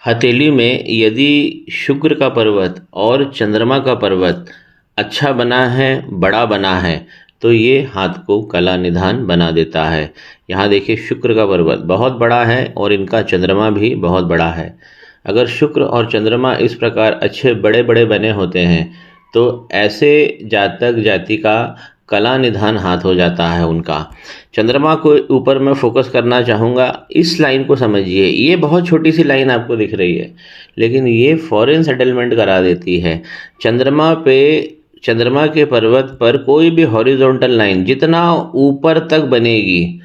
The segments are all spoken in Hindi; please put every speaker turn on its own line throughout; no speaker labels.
हथेली में यदि शुक्र का पर्वत और चंद्रमा का पर्वत अच्छा बना है, बड़ा बना है, तो ये हाथ को कला निधान बना देता है। यहाँ देखिए शुक्र का पर्वत बहुत बड़ा है और इनका चंद्रमा भी बहुत बड़ा है। अगर शुक्र और चंद्रमा इस प्रकार अच्छे बड़े बड़े बने होते हैं तो ऐसे जातक जातिका कला निधान हाथ हो जाता है उनका। चंद्रमा को ऊपर मैं फोकस करना चाहूँगा, इस लाइन को समझिए। ये बहुत छोटी सी लाइन आपको दिख रही है, लेकिन ये फॉरेन सेटलमेंट करा देती है। चंद्रमा के पर्वत पर कोई भी हॉरिजॉन्टल लाइन जितना ऊपर तक बनेगी,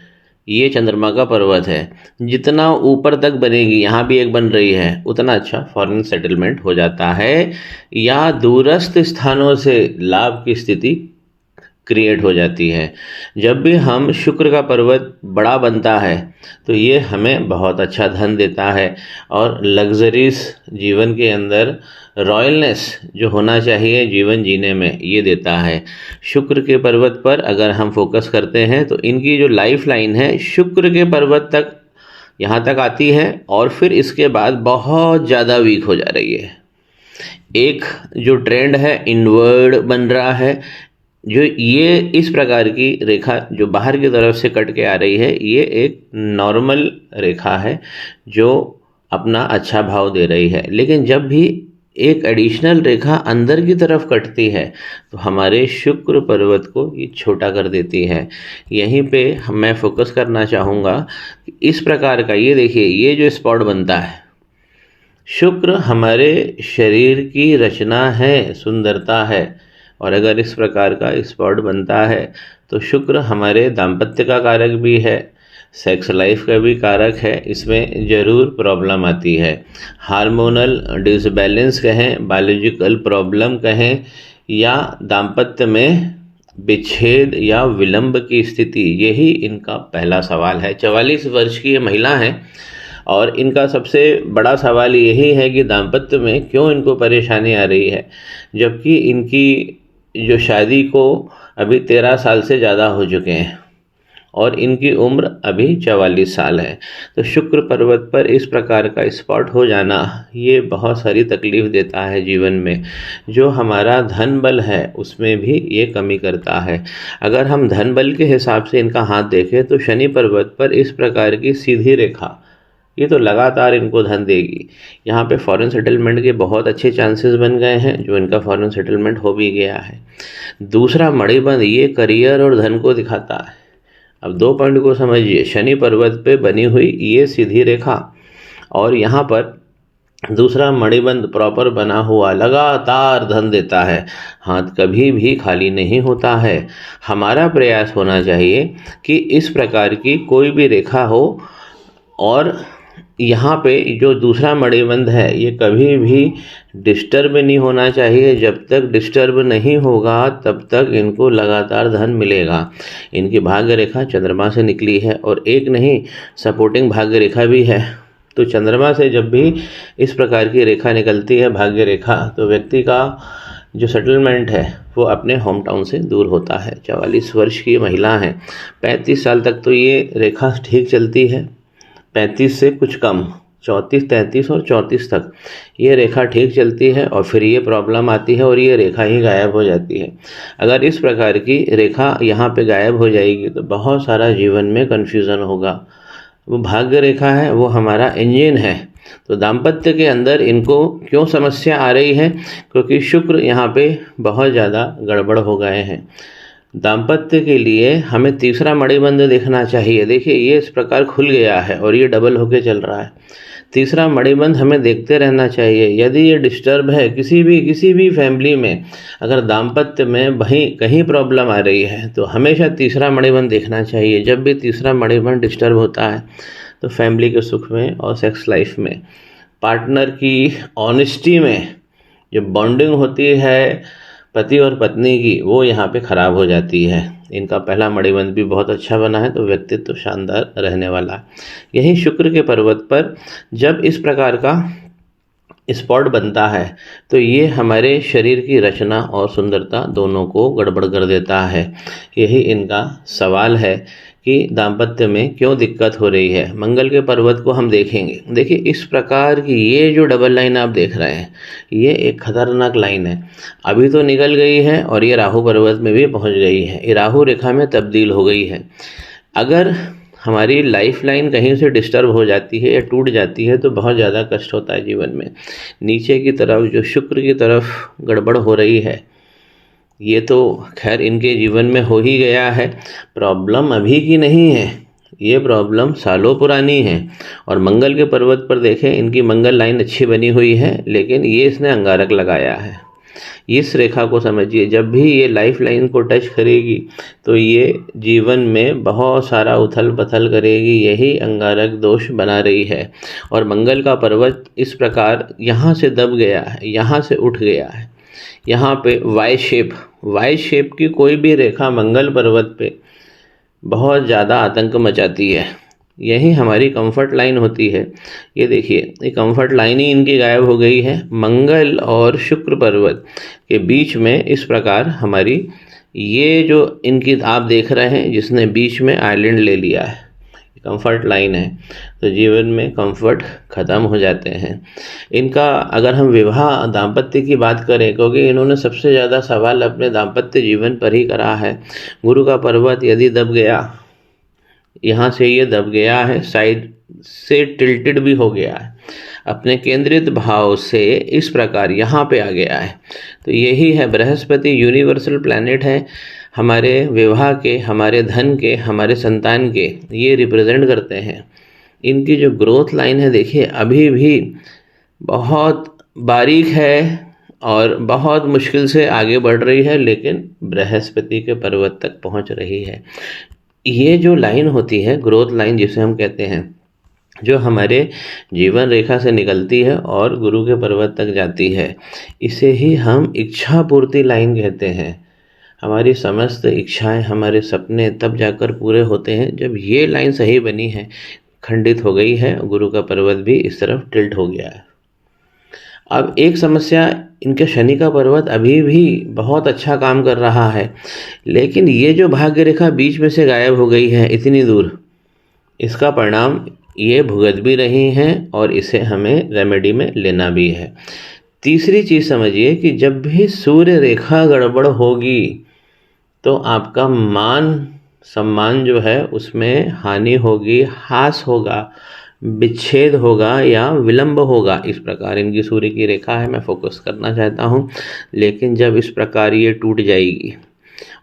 ये चंद्रमा का पर्वत है, जितना ऊपर तक बनेगी, यहाँ भी एक बन रही है, उतना अच्छा फॉरेन सेटलमेंट हो जाता है या दूरस्थ स्थानों से लाभ की स्थिति क्रिएट हो जाती है। जब भी हम शुक्र का पर्वत बड़ा बनता है तो ये हमें बहुत अच्छा धन देता है और लग्जरीज जीवन के अंदर रॉयलनेस जो होना चाहिए जीवन जीने में, ये देता है। शुक्र के पर्वत पर अगर हम फोकस करते हैं तो इनकी जो लाइफ लाइन है शुक्र के पर्वत तक, यहाँ तक आती है और फिर इसके बाद बहुत ज़्यादा वीक हो जा रही है। एक जो ट्रेंड है इनवर्ड बन रहा है, जो ये इस प्रकार की रेखा जो बाहर की तरफ से कट के आ रही है, ये एक नॉर्मल रेखा है जो अपना अच्छा भाव दे रही है। लेकिन जब भी एक एडिशनल रेखा अंदर की तरफ कटती है तो हमारे शुक्र पर्वत को ये छोटा कर देती है। यहीं पे मैं फोकस करना चाहूँगा। इस प्रकार का ये देखिए, ये जो स्पॉट बनता है, शुक्र हमारे शरीर की रचना है, सुंदरता है, और अगर इस प्रकार का स्पॉट बनता है तो शुक्र हमारे दाम्पत्य का कारक भी है, सेक्स लाइफ का भी कारक है। इसमें ज़रूर प्रॉब्लम आती है, हार्मोनल डिसबैलेंस कहें, बायोलॉजिकल प्रॉब्लम कहें, या दाम्पत्य में विच्छेद या विलंब की स्थिति, यही इनका पहला सवाल है। 44 वर्ष की ये महिला हैं और इनका सबसे बड़ा सवाल यही है कि दाम्पत्य में क्यों इनको परेशानी आ रही है, जबकि इनकी जो शादी को अभी 13 साल से ज़्यादा हो चुके हैं और इनकी उम्र अभी 44 साल है। तो शुक्र पर्वत पर इस प्रकार का स्पॉट हो जाना ये बहुत सारी तकलीफ देता है जीवन में। जो हमारा धन बल है उसमें भी ये कमी करता है। अगर हम धन बल के हिसाब से इनका हाथ देखें तो शनि पर्वत पर इस प्रकार की सीधी रेखा, ये तो लगातार इनको धन देगी। यहाँ पे फॉरेन सेटलमेंट के बहुत अच्छे चांसेस बन गए हैं, जो इनका फॉरेन सेटलमेंट हो भी गया है। दूसरा मणिबंध, ये करियर और धन को दिखाता है। अब दो पॉइंट को समझिए, शनि पर्वत पे बनी हुई ये सीधी रेखा और यहाँ पर दूसरा मणिबंध प्रॉपर बना हुआ लगातार धन देता है। हाथ कभी भी खाली नहीं होता है। हमारा प्रयास होना चाहिए कि इस प्रकार की कोई भी रेखा हो और यहाँ पे जो दूसरा मणिबंध है ये कभी भी डिस्टर्ब नहीं होना चाहिए। जब तक डिस्टर्ब नहीं होगा तब तक इनको लगातार धन मिलेगा। इनकी भाग्य रेखा चंद्रमा से निकली है और एक नहीं, सपोर्टिंग भाग्य रेखा भी है। तो चंद्रमा से जब भी इस प्रकार की रेखा निकलती है, भाग्य रेखा, तो व्यक्ति का जो सेटलमेंट है वो अपने होम टाउन से दूर होता है। 44 वर्ष की महिला हैं, 35 साल तक तो ये रेखा ठीक चलती है, 35 से कुछ कम, 34, 33 और 34 तक ये रेखा ठीक चलती है और फिर ये प्रॉब्लम आती है और ये रेखा ही गायब हो जाती है। अगर इस प्रकार की रेखा यहाँ पे गायब हो जाएगी तो बहुत सारा जीवन में कन्फ्यूज़न होगा। वो भाग्य रेखा है, वो हमारा इंजन है। तो दाम्पत्य के अंदर इनको क्यों समस्या आ रही है, क्योंकि शुक्र यहाँ पे बहुत ज़्यादा गड़बड़ हो गए हैं। दाम्पत्य के लिए हमें तीसरा मणिबंध देखना चाहिए। देखिए ये इस प्रकार खुल गया है और ये डबल होके चल रहा है। तीसरा मणिबंध हमें देखते रहना चाहिए। यदि ये डिस्टर्ब है किसी भी फैमिली में, अगर दाम्पत्य में वहीं कहीं प्रॉब्लम आ रही है तो हमेशा तीसरा मणिबंध देखना चाहिए। जब भी तीसरा मणिबंध डिस्टर्ब होता है तो फैमिली के सुख में और सेक्स लाइफ में, पार्टनर की ऑनेस्टी में जो बॉन्डिंग होती है पति और पत्नी की, वो यहाँ पे ख़राब हो जाती है। इनका पहला मणिबंध भी बहुत अच्छा बना है तो व्यक्तित्व शानदार रहने वाला है। यही शुक्र के पर्वत पर जब इस प्रकार का स्पॉट बनता है तो ये हमारे शरीर की रचना और सुंदरता दोनों को गड़बड़ कर देता है। यही इनका सवाल है कि दाम्पत्य में क्यों दिक्कत हो रही है। मंगल के पर्वत को हम देखेंगे। देखिए इस प्रकार की ये जो डबल लाइन आप देख रहे हैं, ये एक खतरनाक लाइन है। अभी तो निकल गई है और ये राहु पर्वत में भी पहुंच गई है, ये राहु रेखा में तब्दील हो गई है। अगर हमारी लाइफ लाइन कहीं से डिस्टर्ब हो जाती है या टूट जाती है तो बहुत ज़्यादा कष्ट होता है जीवन में। नीचे की तरफ जो शुक्र की तरफ गड़बड़ हो रही है, ये तो खैर इनके जीवन में हो ही गया है। प्रॉब्लम अभी की नहीं है, ये प्रॉब्लम सालों पुरानी है। और मंगल के पर्वत पर देखें, इनकी मंगल लाइन अच्छी बनी हुई है, लेकिन ये इसने अंगारक लगाया है। इस रेखा को समझिए, जब भी ये लाइफ लाइन को टच करेगी तो ये जीवन में बहुत सारा उथल पथल करेगी, यही अंगारक दोष बना रही है। और मंगल का पर्वत इस प्रकार यहाँ से दब गया है, यहाँ से उठ गया है, यहाँ पे वाई शेप की कोई भी रेखा मंगल पर्वत पे बहुत ज़्यादा आतंक मचाती है। यही हमारी कंफर्ट लाइन होती है। ये देखिए, ये कंफर्ट लाइन ही इनकी गायब हो गई है। मंगल और शुक्र पर्वत के बीच में इस प्रकार हमारी ये जो इनकी आप देख रहे हैं, जिसने बीच में आइलैंड ले लिया है, कंफर्ट लाइन है, तो जीवन में कंफर्ट ख़त्म हो जाते हैं इनका। अगर हम विवाह दाम्पत्य की बात करें, क्योंकि इन्होंने सबसे ज़्यादा सवाल अपने दाम्पत्य जीवन पर ही करा है। गुरु का पर्वत यदि दब गया, यहाँ से ये दब गया है, साइड से टिल्टेड भी हो गया है, अपने केंद्रित भाव से इस प्रकार यहाँ पे आ गया है। तो यही है, बृहस्पति यूनिवर्सल प्लैनेट है, हमारे विवाह के, हमारे धन के, हमारे संतान के ये रिप्रेजेंट करते हैं। इनकी जो ग्रोथ लाइन है देखिए, अभी भी बहुत बारीक है और बहुत मुश्किल से आगे बढ़ रही है, लेकिन बृहस्पति के पर्वत तक पहुंच रही है। ये जो लाइन होती है, ग्रोथ लाइन जिसे हम कहते हैं, जो हमारे जीवन रेखा से निकलती है और गुरु के पर्वत तक जाती है, इसे ही हम इच्छा पूर्ति लाइन कहते हैं। हमारी समस्त इच्छाएं, हमारे सपने तब जाकर पूरे होते हैं जब ये लाइन सही बनी है, खंडित हो गई है, गुरु का पर्वत भी इस तरफ टिल्ट हो गया है। अब एक समस्या, इनके शनि का पर्वत अभी भी बहुत अच्छा काम कर रहा है, लेकिन ये जो भाग्य रेखा बीच में से गायब हो गई है इतनी दूर, इसका परिणाम ये भुगत भी रही हैं और इसे हमें रेमेडी में लेना भी है। तीसरी चीज़ समझिए कि जब भी सूर्य रेखा गड़बड़ होगी तो आपका मान सम्मान जो है उसमें हानि होगी, हास होगा, विच्छेद होगा या विलंब होगा। इस प्रकार इनकी सूर्य की रेखा है, मैं फोकस करना चाहता हूँ, लेकिन जब इस प्रकार ये टूट जाएगी,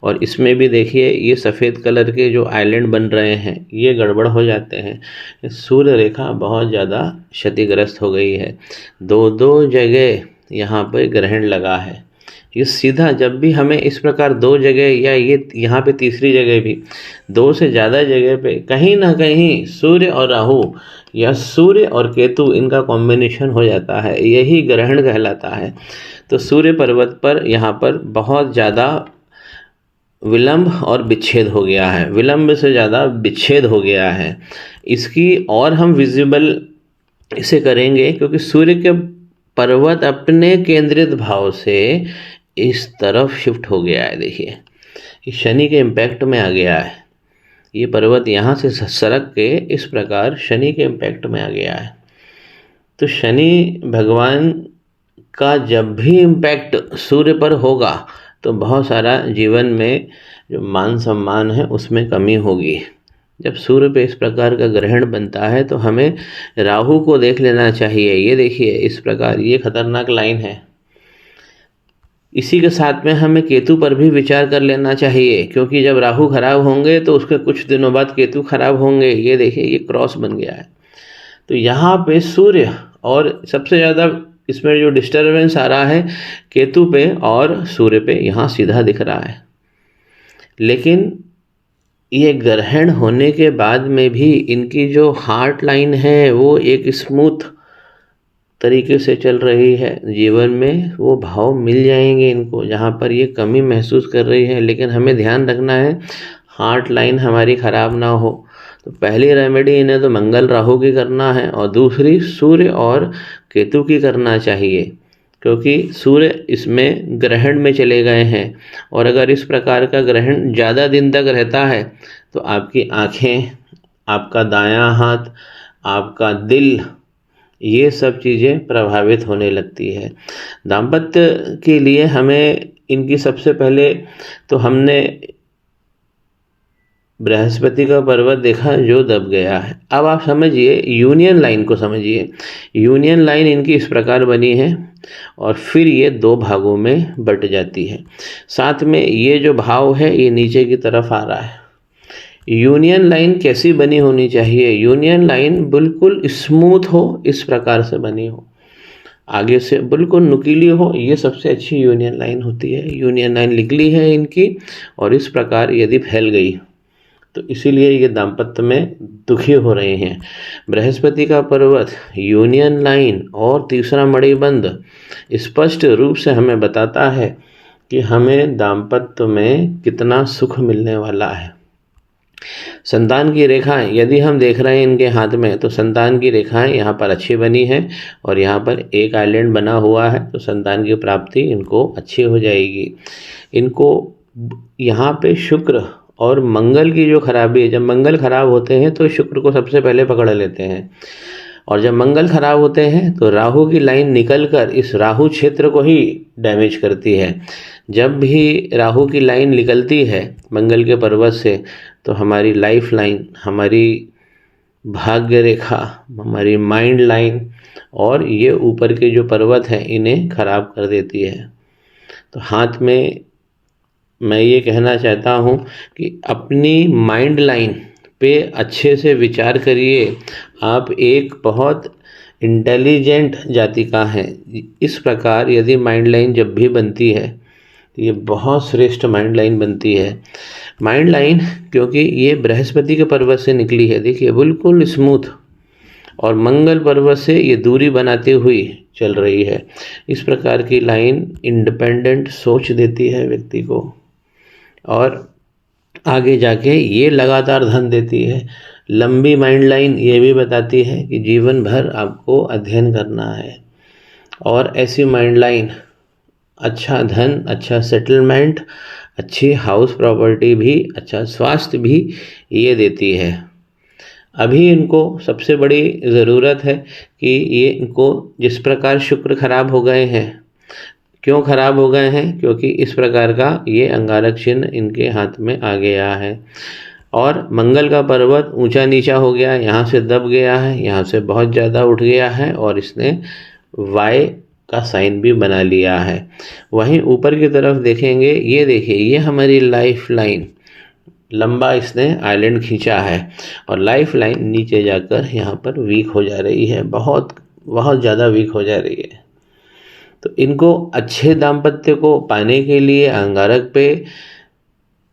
और इसमें भी देखिए ये सफ़ेद कलर के जो आइलैंड बन रहे हैं ये गड़बड़ हो जाते हैं। सूर्य रेखा बहुत ज़्यादा क्षतिग्रस्त हो गई है, दो जगह यहाँ पर ग्रहण लगा है। ये सीधा जब भी हमें इस प्रकार दो जगह, या ये यहाँ पे तीसरी जगह भी, दो से ज़्यादा जगह पे कहीं ना कहीं सूर्य और राहु या सूर्य और केतु इनका कॉम्बिनेशन हो जाता है, यही ग्रहण कहलाता है। तो सूर्य पर्वत पर यहाँ पर बहुत ज़्यादा विलंब और विच्छेद हो गया है, विलंब से ज़्यादा विच्छेद हो गया है। इसकी और हम विजिबल इसे करेंगे, क्योंकि सूर्य के पर्वत अपने केंद्रित भाव से इस तरफ शिफ्ट हो गया है। देखिए ये शनि के इम्पैक्ट में आ गया है, ये पर्वत यहाँ से सरक के इस प्रकार शनि के इम्पैक्ट में आ गया है। तो शनि भगवान का जब भी इम्पैक्ट सूर्य पर होगा तो बहुत सारा जीवन में जो मान सम्मान है उसमें कमी होगी। जब सूर्य पे इस प्रकार का ग्रहण बनता है तो हमें राहु को देख लेना चाहिए। ये देखिए इस प्रकार ये खतरनाक लाइन है। इसी के साथ में हमें केतु पर भी विचार कर लेना चाहिए, क्योंकि जब राहु खराब होंगे तो उसके कुछ दिनों बाद केतु खराब होंगे। ये देखिए ये क्रॉस बन गया है। तो यहाँ पे सूर्य, और सबसे ज़्यादा इसमें जो डिस्टर्बेंस आ रहा है केतु पे और सूर्य पे, यहाँ सीधा दिख रहा है। लेकिन ये ग्रहण होने के बाद में भी इनकी जो हार्ट लाइन है वो एक स्मूथ तरीके से चल रही है। जीवन में वो भाव मिल जाएंगे इनको जहाँ पर ये कमी महसूस कर रही है। लेकिन हमें ध्यान रखना है हार्ट लाइन हमारी ख़राब ना हो। तो पहली रेमेडी इन्हें तो मंगल राहु की करना है, और दूसरी सूर्य और केतु की करना चाहिए, क्योंकि सूर्य इसमें ग्रहण में चले गए हैं, और अगर इस प्रकार का ग्रहण ज़्यादा दिन तक रहता है तो आपकी आँखें, आपका दायां हाथ, आपका दिल, ये सब चीज़ें प्रभावित होने लगती है। दाम्पत्य के लिए हमें इनकी सबसे पहले तो हमने बृहस्पति का पर्वत देखा जो दब गया है। अब आप समझिए यूनियन लाइन को समझिए। यूनियन लाइन इनकी इस प्रकार बनी है और फिर ये दो भागों में बट जाती है। साथ में ये जो भाव है ये नीचे की तरफ आ रहा है। यूनियन लाइन कैसी बनी होनी चाहिए? यूनियन लाइन बिल्कुल स्मूथ हो, इस प्रकार से बनी हो, आगे से बिल्कुल नुकीली हो, ये सबसे अच्छी यूनियन लाइन होती है। यूनियन लाइन निकली है इनकी और इस प्रकार यदि फैल गई तो इसीलिए ये दाम्पत्य में दुखी हो रहे हैं। बृहस्पति का पर्वत, यूनियन लाइन और तीसरा मणिबंध स्पष्ट रूप से हमें बताता है कि हमें दाम्पत्य में कितना सुख मिलने वाला है। संतान की रेखाएं यदि हम देख रहे हैं इनके हाथ में, तो संतान की रेखाएं यहाँ पर अच्छी बनी है और यहाँ पर एक आइलैंड बना हुआ है, तो संतान की प्राप्ति इनको अच्छी हो जाएगी। इनको यहाँ पे शुक्र और मंगल की जो खराबी है, जब मंगल खराब होते हैं तो शुक्र को सबसे पहले पकड़ लेते हैं, और जब मंगल खराब होते हैं तो राहु की लाइन निकलकर इस राहु क्षेत्र को ही डैमेज करती है। जब भी राहु की लाइन निकलती है मंगल के पर्वत से तो हमारी लाइफ लाइन, हमारी भाग्य रेखा, हमारी माइंड लाइन और ये ऊपर के जो पर्वत हैं इन्हें खराब कर देती है। तो हाथ में मैं ये कहना चाहता हूँ कि अपनी माइंड लाइन पे अच्छे से विचार करिए। आप एक बहुत इंटेलिजेंट जातिका हैं। इस प्रकार यदि माइंड लाइन जब भी बनती है तो ये बहुत श्रेष्ठ माइंड लाइन बनती है। माइंड लाइन क्योंकि ये बृहस्पति के पर्वत से निकली है, देखिए बिल्कुल स्मूथ, और मंगल पर्वत से ये दूरी बनाती हुई चल रही है। इस प्रकार की लाइन इंडिपेंडेंट सोच देती है व्यक्ति को, और आगे जाके ये लगातार धन देती है। लंबी माइंड लाइन ये भी बताती है कि जीवन भर आपको अध्ययन करना है, और ऐसी माइंड लाइन अच्छा धन, अच्छा सेटलमेंट, अच्छी हाउस प्रॉपर्टी भी, अच्छा स्वास्थ्य भी ये देती है। अभी इनको सबसे बड़ी ज़रूरत है कि ये इनको जिस प्रकार शुक्र खराब हो गए हैं, क्यों खराब हो गए हैं? क्योंकि इस प्रकार का ये अंगारक चिन्ह इनके हाथ में आ गया है, और मंगल का पर्वत ऊंचा नीचा हो गया, यहाँ से दब गया है, यहाँ से बहुत ज़्यादा उठ गया है, और इसने वाई का साइन भी बना लिया है। वहीं ऊपर की तरफ देखेंगे, ये देखिए ये हमारी लाइफ लाइन, लंबा इसने आइलैंड खींचा है और लाइफ लाइन नीचे जाकर यहाँ पर वीक हो जा रही है, बहुत बहुत ज़्यादा वीक हो जा रही है। तो इनको अच्छे दाम्पत्य को पाने के लिए अंगारक पे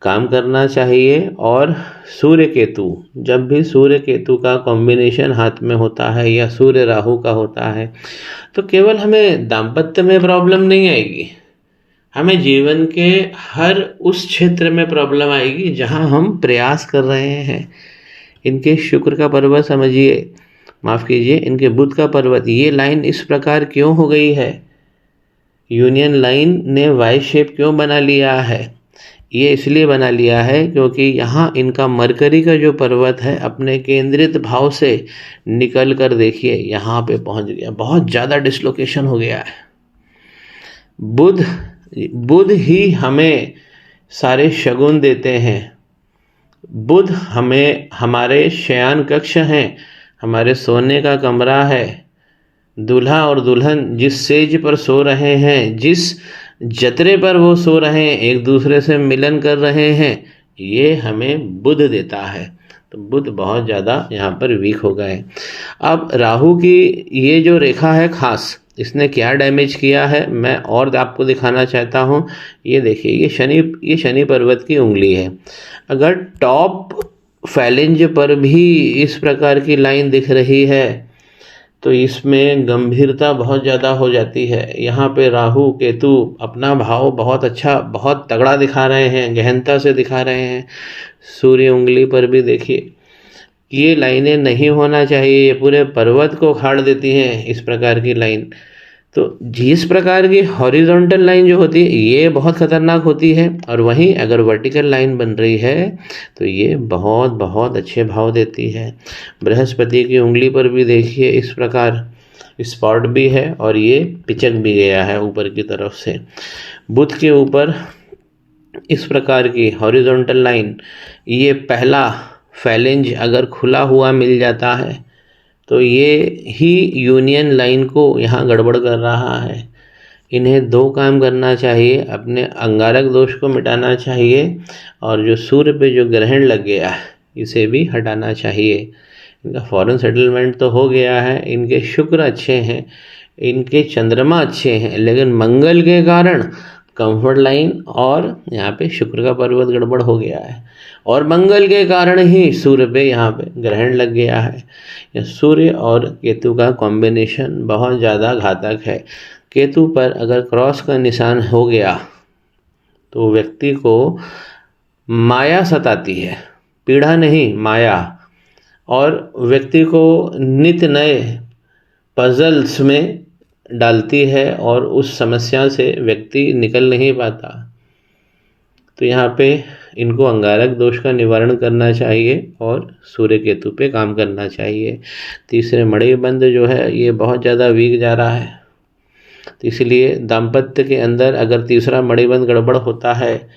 काम करना चाहिए। और सूर्य केतु, जब भी सूर्य केतु का कॉम्बिनेशन हाथ में होता है या सूर्य राहु का होता है तो केवल हमें दाम्पत्य में प्रॉब्लम नहीं आएगी, हमें जीवन के हर उस क्षेत्र में प्रॉब्लम आएगी जहां हम प्रयास कर रहे हैं। इनके शुक्र का पर्वत समझिए, माफ़ कीजिए, इनके बुध का पर्वत, ये लाइन इस प्रकार क्यों हो गई है? यूनियन लाइन ने वाई शेप क्यों बना लिया है? ये इसलिए बना लिया है क्योंकि यहाँ इनका मरकरी का जो पर्वत है अपने केंद्रित भाव से निकल कर देखिए यहाँ पे पहुँच गया, बहुत ज़्यादा डिसलोकेशन हो गया है। बुध ही हमें सारे शगुन देते हैं। बुध हमें हमारे शयन कक्ष हैं, हमारे सोने का कमरा है। दूल्हा और दुल्हन जिस सेज पर सो रहे हैं, जिस जतरे पर वो सो रहे हैं, एक दूसरे से मिलन कर रहे हैं, ये हमें बुध देता है। तो बुध बहुत ज़्यादा यहाँ पर वीक हो गए। अब राहु की ये जो रेखा है खास, इसने क्या डैमेज किया है मैं और आपको दिखाना चाहता हूँ। ये देखिए ये शनि पर्वत की उंगली है। अगर टॉप फैलेंज पर भी इस प्रकार की लाइन दिख रही है तो इसमें गंभीरता बहुत ज़्यादा हो जाती है। यहाँ पे राहु केतु अपना भाव बहुत अच्छा, बहुत तगड़ा दिखा रहे हैं, गहनता से दिखा रहे हैं। सूर्य उंगली पर भी देखिए ये लाइनें नहीं होना चाहिए, ये पूरे पर्वत को उखाड़ देती हैं इस प्रकार की लाइन। तो जिस प्रकार की हॉरिजॉन्टल लाइन जो होती है ये बहुत खतरनाक होती है, और वहीं अगर वर्टिकल लाइन बन रही है तो ये बहुत बहुत अच्छे भाव देती है। बृहस्पति की उंगली पर भी देखिए इस प्रकार स्पॉट भी है और ये पिचक भी गया है ऊपर की तरफ से। बुध के ऊपर इस प्रकार की हॉरिजॉन्टल लाइन, ये पहला फैलेंज अगर खुला हुआ मिल जाता है तो ये ही यूनियन लाइन को यहाँ गड़बड़ कर रहा है। इन्हें दो काम करना चाहिए, अपने अंगारक दोष को मिटाना चाहिए और जो सूर्य पे जो ग्रहण लग गया है इसे भी हटाना चाहिए। इनका फॉरेन सेटलमेंट तो हो गया है, इनके शुक्र अच्छे हैं, इनके चंद्रमा अच्छे हैं, लेकिन मंगल के कारण कंफर्ट लाइन और यहाँ पे शुक्र का पर्वत गड़बड़ हो गया है, और मंगल के कारण ही सूर्य पे यहाँ पे ग्रहण लग गया है। सूर्य और केतु का कॉम्बिनेशन बहुत ज़्यादा घातक है। केतु पर अगर क्रॉस का निशान हो गया तो व्यक्ति को माया सताती है, पीड़ा नहीं माया, और व्यक्ति को नित नए पजल्स में डालती है और उस समस्या से व्यक्ति निकल नहीं पाता। तो यहाँ पे इनको अंगारक दोष का निवारण करना चाहिए और सूर्य केतु पे काम करना चाहिए। तीसरे मणिबंध जो है ये बहुत ज़्यादा वीक जा रहा है, तो इसलिए दाम्पत्य के अंदर अगर तीसरा मणिबंध गड़बड़ होता है,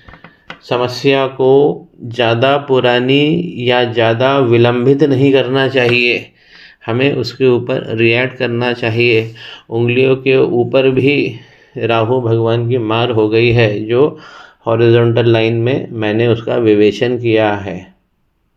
समस्या को ज़्यादा पुरानी या ज़्यादा विलंबित नहीं करना चाहिए, हमें उसके ऊपर रिएक्ट करना चाहिए। उंगलियों के ऊपर भी राहु भगवान की मार हो गई है, जो हॉरिजॉन्टल लाइन में मैंने उसका विवेचन किया है।